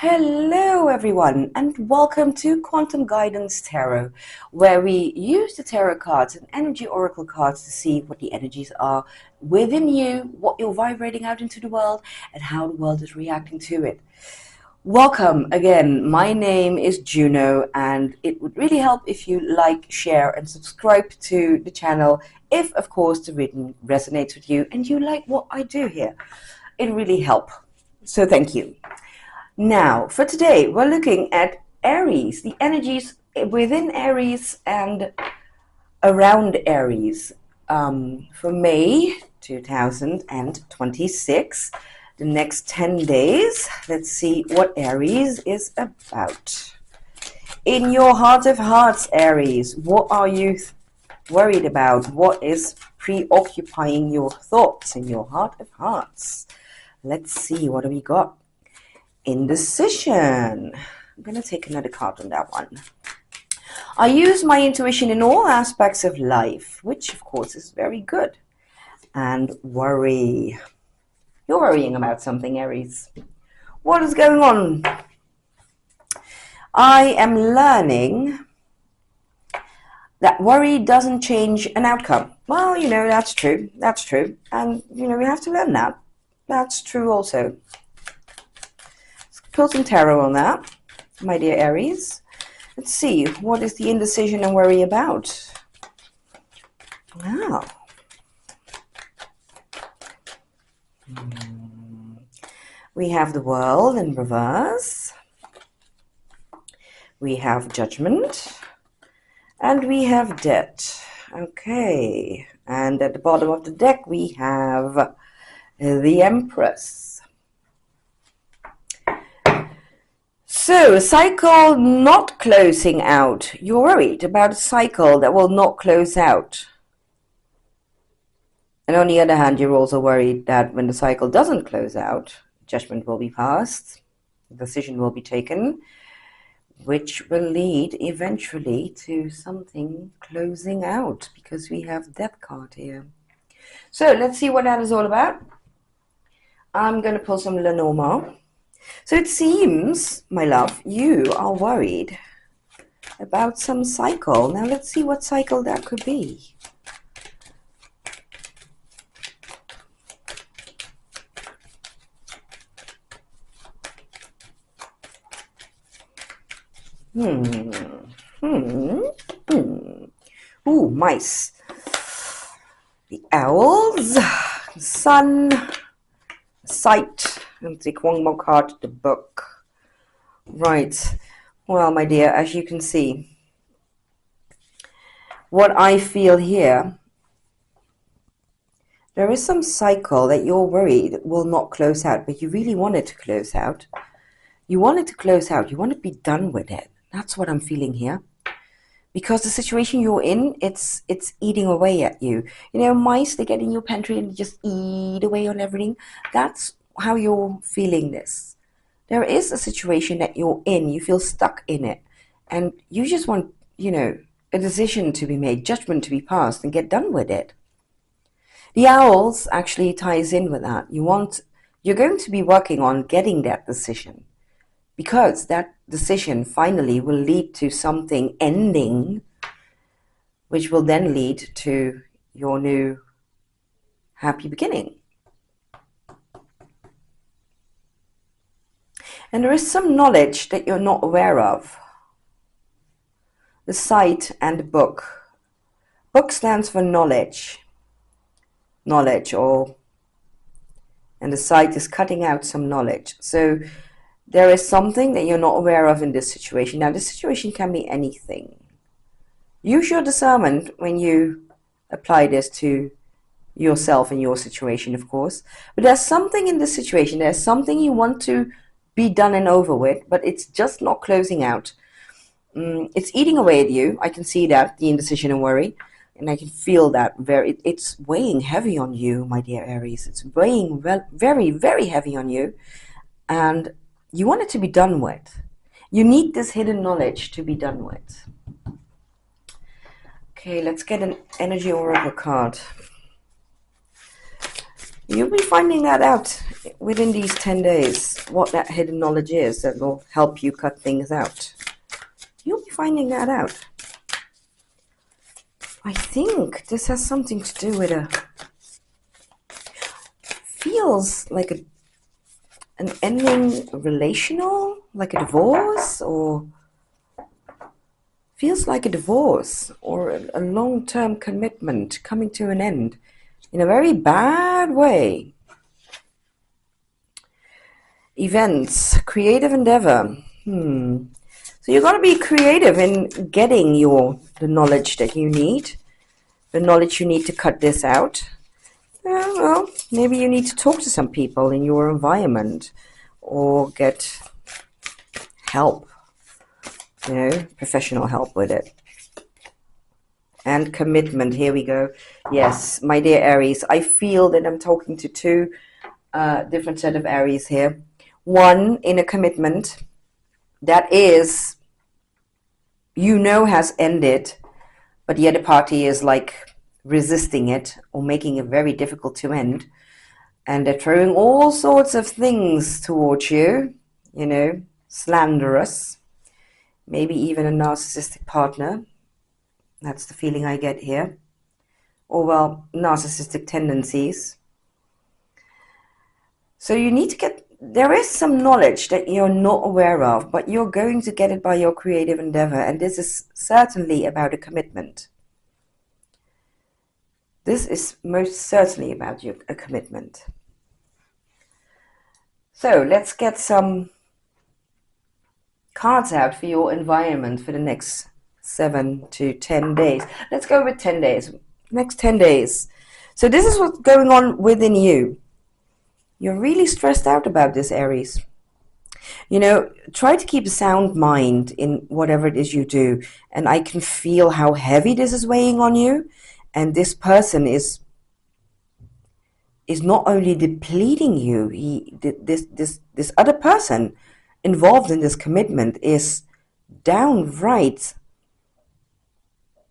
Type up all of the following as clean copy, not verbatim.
Hello everyone and welcome to Quantum Guidance Tarot, where we use the tarot cards and energy oracle cards to see what the energies are within you, what you're vibrating out into the world, and how the world is reacting to it. Welcome again. My name is Juno, and it would really help if you like, share, and subscribe to the channel if, of course, the reading resonates with you and you like what I do here. It really helps. So thank you. Now, for today, we're looking at Aries, the energies within Aries and around Aries for May 2026, the next 10 days. Let's see what Aries is about. In your heart of hearts, Aries, what are you worried about? What is preoccupying your thoughts in your heart of hearts? Let's see, what do we got? Indecision. I'm going to take another card on that one. I use my intuition in all aspects of life, which of course is very good. And worry. You're worrying about something, Aries. What is going on? I am learning that worry doesn't change an outcome. Well, that's true. That's true. And, we have to learn that. That's true also. Pull some tarot on that, my dear Aries. Let's see, what is the indecision and worry about? Wow. We have the World in reverse. We have Judgment. And we have Death. Okay. And at the bottom of the deck, we have the Empress. So, a cycle not closing out. You're worried about a cycle that will not close out. And on the other hand, you're also worried that when the cycle doesn't close out, judgment will be passed, a decision will be taken, which will lead eventually to something closing out, because we have Death card here. So, let's see what that is all about. I'm going to pull some Lenormand. So it seems, my love, you are worried about some cycle. Now let's see what cycle that could be. Ooh, mice. The owls, the sun, sight. And take one more card, the book. Right. Well, my dear, as you can see, what I feel here, there is some cycle that you're worried will not close out, but you really want it to close out. You want it to close out. You want to be done with it. That's what I'm feeling here. Because the situation you're in, it's eating away at you. Mice, they get in your pantry and just eat away on everything. That's how you're feeling this. There is a situation that you're in, you feel stuck in it, and you just want, a decision to be made, judgment to be passed, and get done with it. The owls actually ties in with that. You're going to be working on getting that decision, because that decision finally will lead to something ending, which will then lead to your new happy beginning. And there is some knowledge that you're not aware of. The sight and the book. Book stands for knowledge. Knowledge, and the sight is cutting out some knowledge. So there is something that you're not aware of in this situation. Now, this situation can be anything. Use your discernment when you apply this to yourself and your situation, of course. But there's something in this situation. There's something you want to be done and over with, but it's just not closing out. It's eating away at you. I can see that, the indecision and worry, and I can feel that it's weighing heavy on you, my dear Aries. It's weighing very, very heavy on you, and you want it to be done with. You need this hidden knowledge to be done with. Okay, let's get an energy oracle card. You'll be finding that out within these 10 days what that hidden knowledge is that will help you cut things out. You'll be finding that out. I think this has something to do with feels like an ending relational, like a divorce, or feels like a divorce or a long-term commitment coming to an end in a very bad way. Events, creative endeavor. So you're going to be creative in getting the knowledge that you need, the knowledge you need to cut this out. Well, maybe you need to talk to some people in your environment or get help, professional help with it. And commitment, here we go. Yes, my dear Aries, I feel that I'm talking to two different set of Aries here. One in a commitment that is, has ended, but the other party is like resisting it or making it very difficult to end. And they're throwing all sorts of things towards you, slanderous, maybe even a narcissistic partner. That's the feeling I get here. Or, well, narcissistic tendencies. So you need to there is some knowledge that you're not aware of, but you're going to get it by your creative endeavor. And this is certainly about a commitment. This is most certainly about a commitment. So let's get some cards out for your environment for the next 7 to 10 days. Let's go with 10 days. Next 10 days. So this is what's going on within you. You're really stressed out about this, Aries. Try to keep a sound mind in whatever it is you do. And I can feel how heavy this is weighing on you. And this person is not only depleting you, this other person involved in this commitment is downright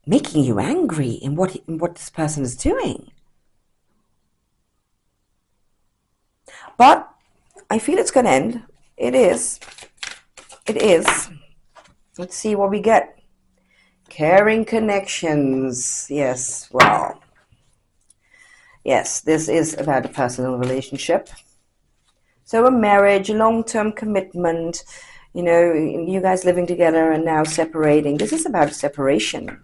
making you angry in what this person is doing. But I feel it's going to end. It is. Let's see what we get. Caring connections. Yes, well. Yes, this is about a personal relationship. So a marriage, a long-term commitment, you guys living together and now separating. This is about separation.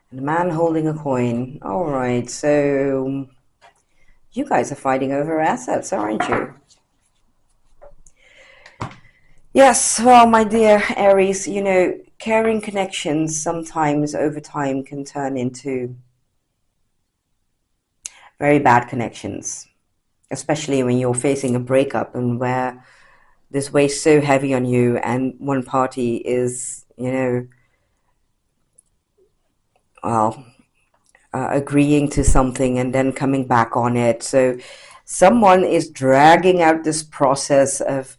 And a man holding a coin. All right, so you guys are fighting over assets, aren't you? Yes, well, my dear Aries, caring connections sometimes over time can turn into very bad connections, especially when you're facing a breakup and where this weighs so heavy on you and one party is, agreeing to something and then coming back on it. So someone is dragging out this process of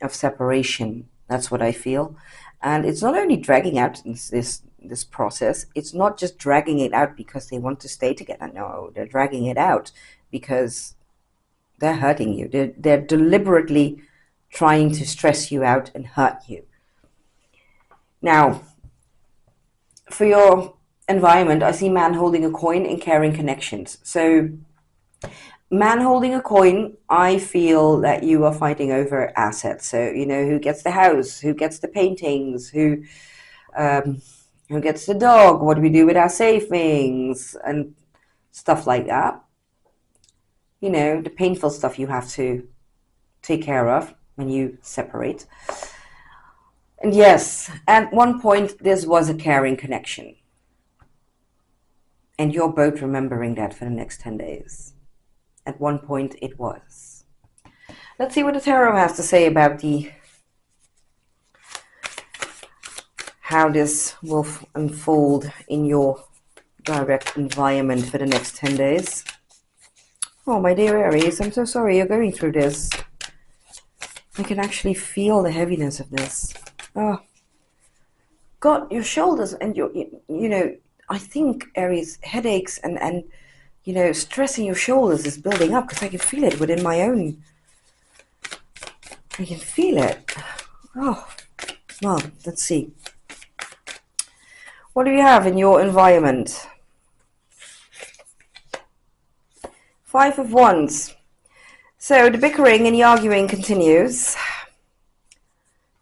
separation. That's what I feel. And it's not only dragging out this process, it's not just dragging it out because they want to stay together. No, they're dragging it out because they're hurting you. They're deliberately trying to stress you out and hurt you. Now, for your environment, I see man holding a coin in caring connections. So man holding a coin, I feel that you are fighting over assets. So, who gets the house, who gets the paintings, who gets the dog, what do we do with our savings, and stuff like that. The painful stuff you have to take care of when you separate. And yes, at one point, this was a caring connection. And you're both remembering that for the next 10 days. At one point, it was. Let's see what the tarot has to say about how this will unfold in your direct environment for the next 10 days. Oh, my dear Aries, I'm so sorry you're going through this. I can actually feel the heaviness of this. Oh, God, your shoulders and I think, Aries, headaches and you know, stress in your shoulders is building up, because I can feel it within my own. I can feel it. Oh, well, let's see. What do you have in your environment? Five of Wands. So the bickering and the arguing continues.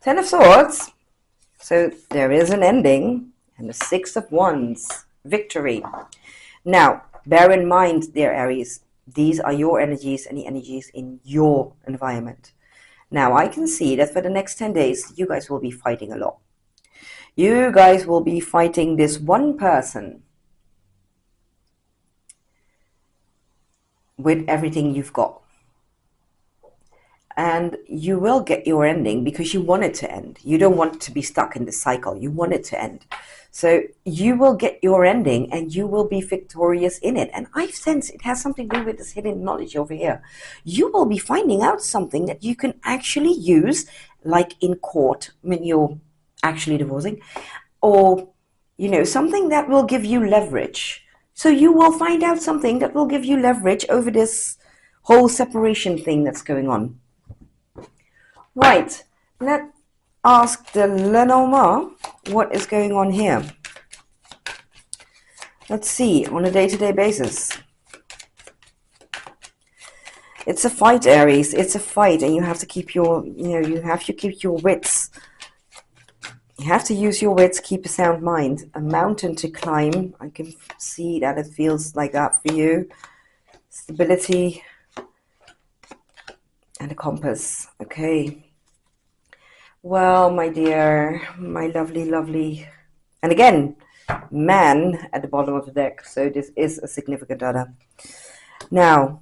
Ten of Swords. So there is an ending. And the Six of Wands. Victory. Now, bear in mind, dear Aries, these are your energies and the energies in your environment. Now, I can see that for the next 10 days, you guys will be fighting a lot. You guys will be fighting this one person with everything you've got. And you will get your ending because you want it to end. You don't want to be stuck in this cycle. You want it to end. So you will get your ending and you will be victorious in it. And I sense it has something to do with this hidden knowledge over here. You will be finding out something that you can actually use, like in court when you're actually divorcing, or, you know, something that will give you leverage. So you will find out something that will give you leverage over this whole separation thing that's going on. Right, let's ask the Lenormand what is going on here. Let's see, on a day-to-day basis. It's a fight, Aries. It's a fight, and you have to keep your, you have to keep your wits. You have to use your wits, keep a sound mind. A mountain to climb. I can see that it feels like that for you. Stability and a compass. Okay. Well, my dear, my lovely, lovely, and again, man at the bottom of the deck. So this is a significant other. Now,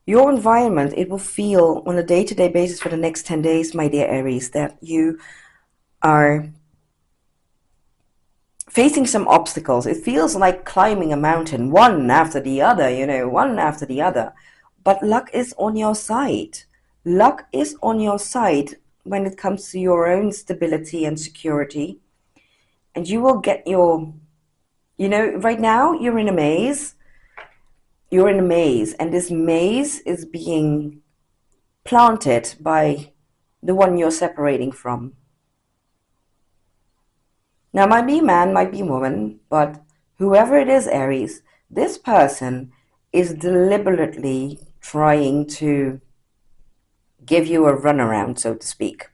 your environment, it will feel on a day-to-day basis for the next 10 days, my dear Aries, that you are facing some obstacles. It feels like climbing a mountain, one after the other, one after the other. But luck is on your side. Luck is on your side when it comes to your own stability and security. And you will get your, right now you're in a maze. You're in a maze, and this maze is being planted by the one you're separating from. Now, might be a man, might be a woman, but whoever it is, Aries, this person is deliberately trying to give you a runaround, so to speak.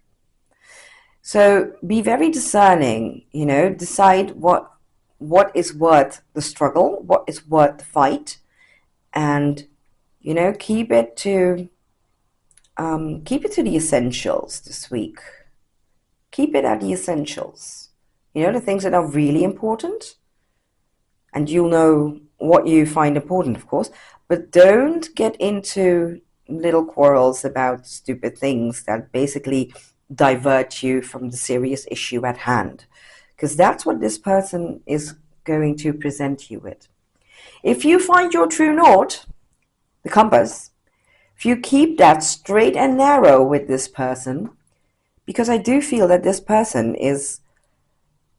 So be very discerning, decide what is worth the struggle, what is worth the fight, and keep it to the essentials this week. Keep it at the essentials, the things that are really important, and you'll know what you find important, of course, but don't get into little quarrels about stupid things that basically divert you from the serious issue at hand, because that's what this person is going to present you with. If you find your true north, the compass, if you keep that straight and narrow with this person, because I do feel that this person has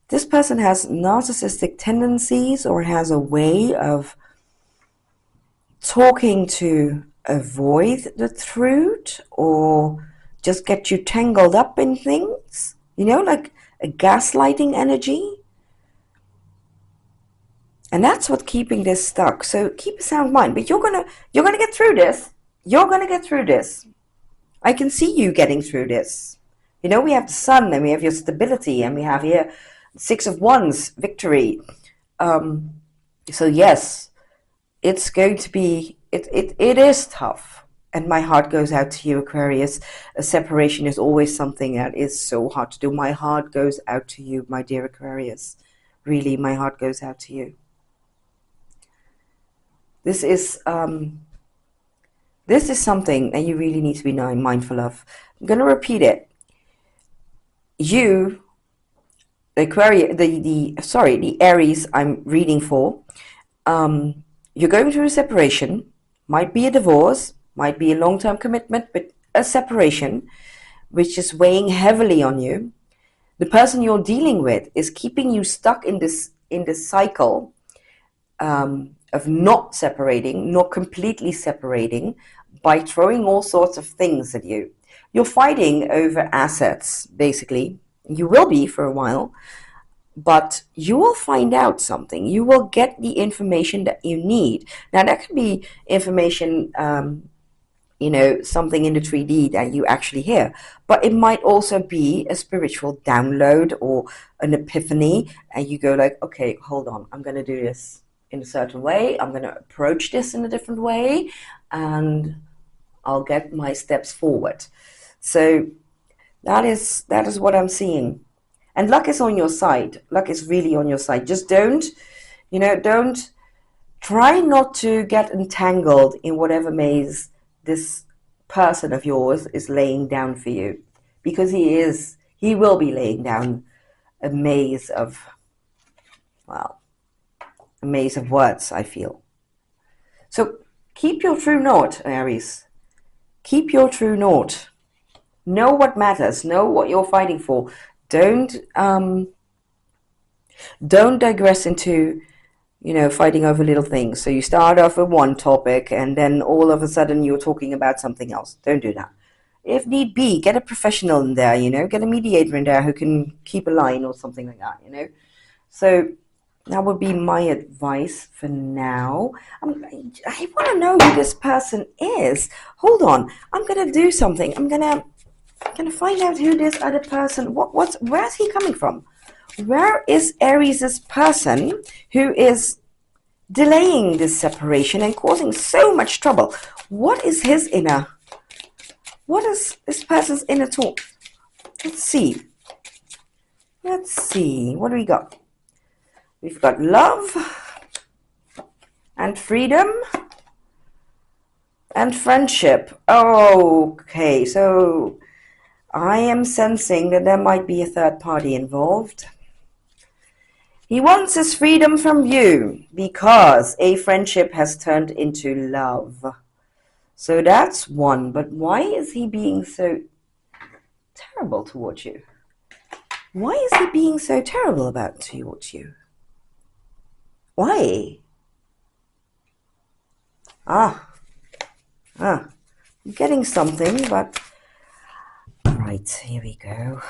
narcissistic tendencies or has a way of talking to avoid the truth or just get you tangled up in things, like a gaslighting energy. And that's what's keeping this stuck. So keep a sound mind. But you're gonna get through this. You're gonna get through this. I can see you getting through this. We have the sun, and we have your stability, and we have here Six of Wands, victory. So yes, it's going to be. It is tough, and my heart goes out to you, Aquarius. A separation is always something that is so hard to do. My heart goes out to you, my dear Aquarius. Really, my heart goes out to you. This is something that you really need to be mindful of. I'm going to repeat it. You, the Aquarius, the Aries I'm reading for, you're going through a separation. Might be a divorce, might be a long-term commitment, but a separation, which is weighing heavily on you. the person you're dealing with is keeping you stuck in this cycle of not separating, not completely separating, by throwing all sorts of things at you. You're fighting over assets, basically. You will be for a while, but you will find out something. You will get the information that you need. Now, that could be information, something in the 3D that you actually hear, but it might also be a spiritual download or an epiphany, and you go like, okay, hold on, I'm going to do this in a certain way. I'm going to approach this in a different way, and I'll get my steps forward. So that is what I'm seeing. And luck is on your side. Luck is really on your side. Just don't try not to get entangled in whatever maze this person of yours is laying down for you. Because he will be laying down a maze of, well, a maze of words, I feel. So keep your true north, Aries. Keep your true north. Know what matters. Know what you're fighting for. Don't digress into, fighting over little things. So you start off with one topic and then all of a sudden you're talking about something else. Don't do that. If need be, get a professional in there, get a mediator in there who can keep a line or something like that, So that would be my advice for now. I want to know who this person is. Hold on. I'm going to do something. I'm going to find out who this other person, where's he coming from? Where is Aries' person who is delaying this separation and causing so much trouble? What is this person's inner talk? Let's see. What do we got? We've got love and freedom and friendship. Okay, so I am sensing that there might be a third party involved. He wants his freedom from you because a friendship has turned into love. So that's one. But why is he being so terrible towards you? Why is he being so terrible towards you? Why? I'm getting something, but... Right, here we go.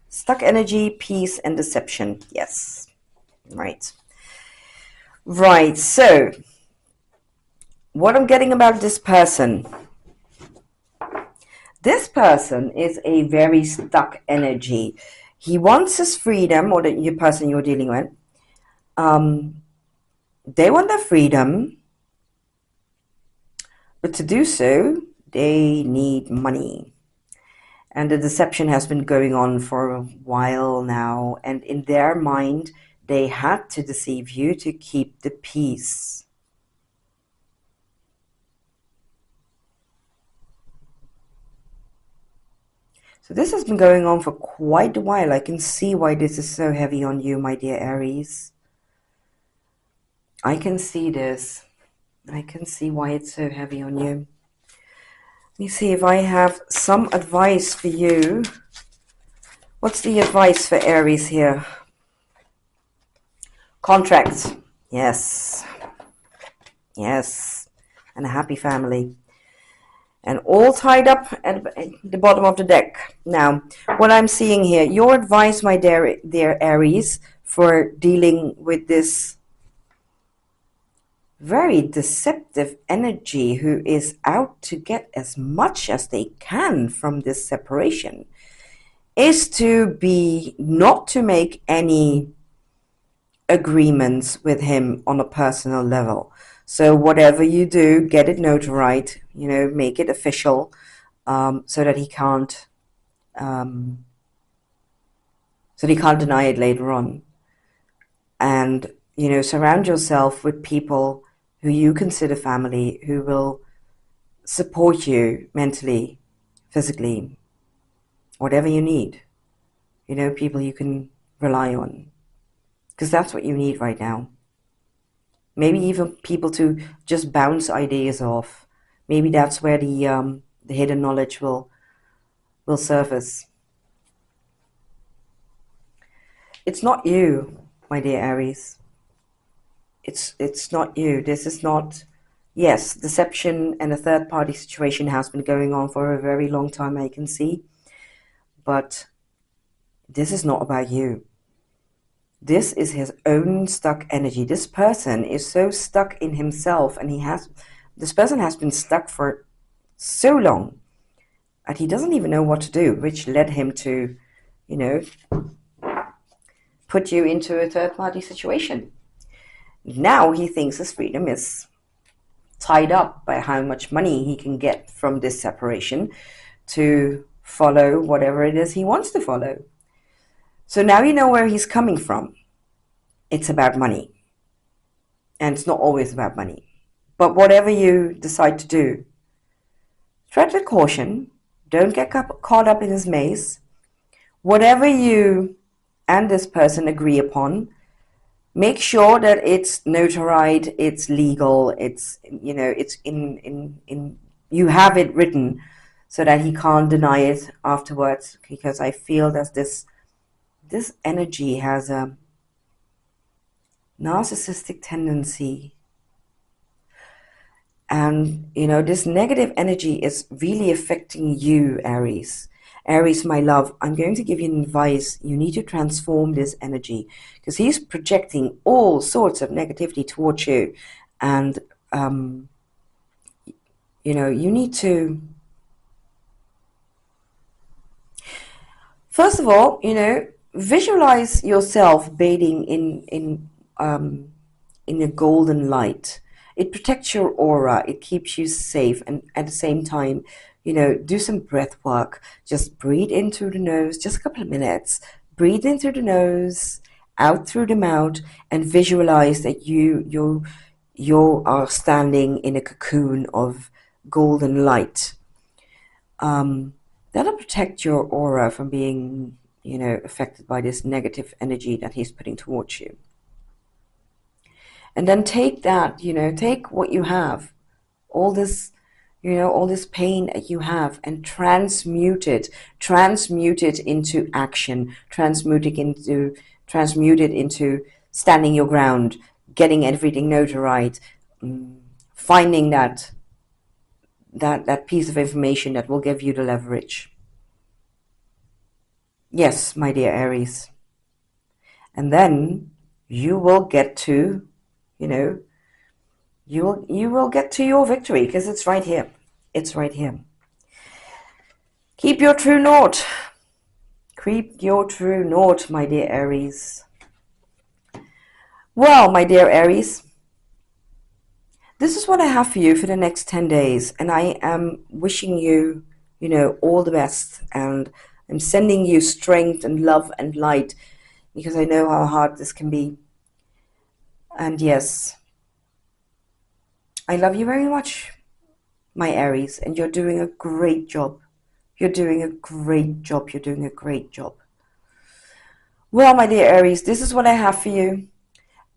Stuck energy, peace, and deception. Yes. Right. Right, so what I'm getting about this person. This person is a very stuck energy. He wants his freedom, or the person you're dealing with. They want their freedom, but to do so, they need money. And the deception has been going on for a while now. And in their mind, they had to deceive you to keep the peace. So this has been going on for quite a while. I can see why this is so heavy on you, my dear Aries. I can see this. I can see why it's so heavy on you. Let me see if I have some advice for you. What's the advice for Aries here? Contracts. Yes. Yes. And a happy family. And all tied up at the bottom of the deck. Now, what I'm seeing here, your advice, my dear Aries, for dealing with this very deceptive energy who is out to get as much as they can from this separation, is not to make any agreements with him on a personal level. So whatever you do, get it notarized, make it official, so that he can't deny it later on. And surround yourself with people who you consider family, who will support you mentally, physically, whatever you need. People you can rely on, because that's what you need right now. Maybe even people to just bounce ideas off. Maybe that's where the hidden knowledge will surface. It's not you, my dear Aries. It's not you. This is not. Yes, deception and a third party situation has been going on for a very long time, I can see. But this is not about you. This is his own stuck energy. This person is so stuck in himself, and this person has been stuck for so long that he doesn't even know what to do, which led him to, put you into a third party situation. Now he thinks his freedom is tied up by how much money he can get from this separation to follow whatever it is he wants to follow. So now you know where he's coming from. It's about money. And it's not always about money. But whatever you decide to do, tread with caution. Don't get caught up in his maze. Whatever you and this person agree upon, make sure that it's notarized, it's legal, it's in you have it written so that he can't deny it afterwards, because I feel that this energy has a narcissistic tendency. And, this negative energy is really affecting you, Aries. Aries, my love, I'm going to give you an advice. You need to transform this energy, because he's projecting all sorts of negativity towards you. And, you need to, first of all, visualize yourself bathing in a golden light. It protects your aura. It keeps you safe. And at the same time, do some breath work. Just breathe in through the nose, just a couple of minutes. Breathe in through the nose, out through the mouth, and visualize that you are standing in a cocoon of golden light. That'll protect your aura from being, affected by this negative energy that he's putting towards you. And then take that, take what you have, all this pain that you have, and transmute it into action, transmute it into standing your ground, getting everything notarized, finding that piece of information that will give you the leverage. Yes, my dear Aries. And then you will get to, you will get to your victory, because it's right here. It's right here. Keep your true north. Keep your true north, my dear Aries. Well, my dear Aries, this is what I have for you for the next 10 days. And I am wishing you, all the best. And I'm sending you strength and love and light, because I know how hard this can be. And yes, I love you very much, my Aries, and you're doing a great job. You're doing a great job. You're doing a great job. Well, my dear Aries, this is what I have for you,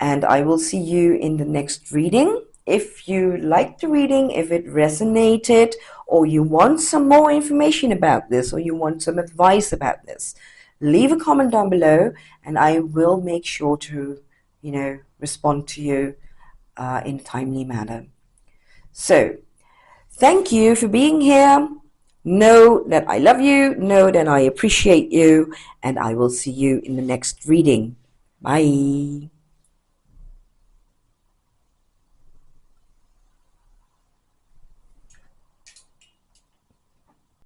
and I will see you in the next reading. If you liked the reading, if it resonated, or you want some more information about this, or you want some advice about this, leave a comment down below, and I will make sure to, respond to you in a timely manner. So, thank you for being here. Know that I love you, know that I appreciate you, and I will see you in the next reading. Bye.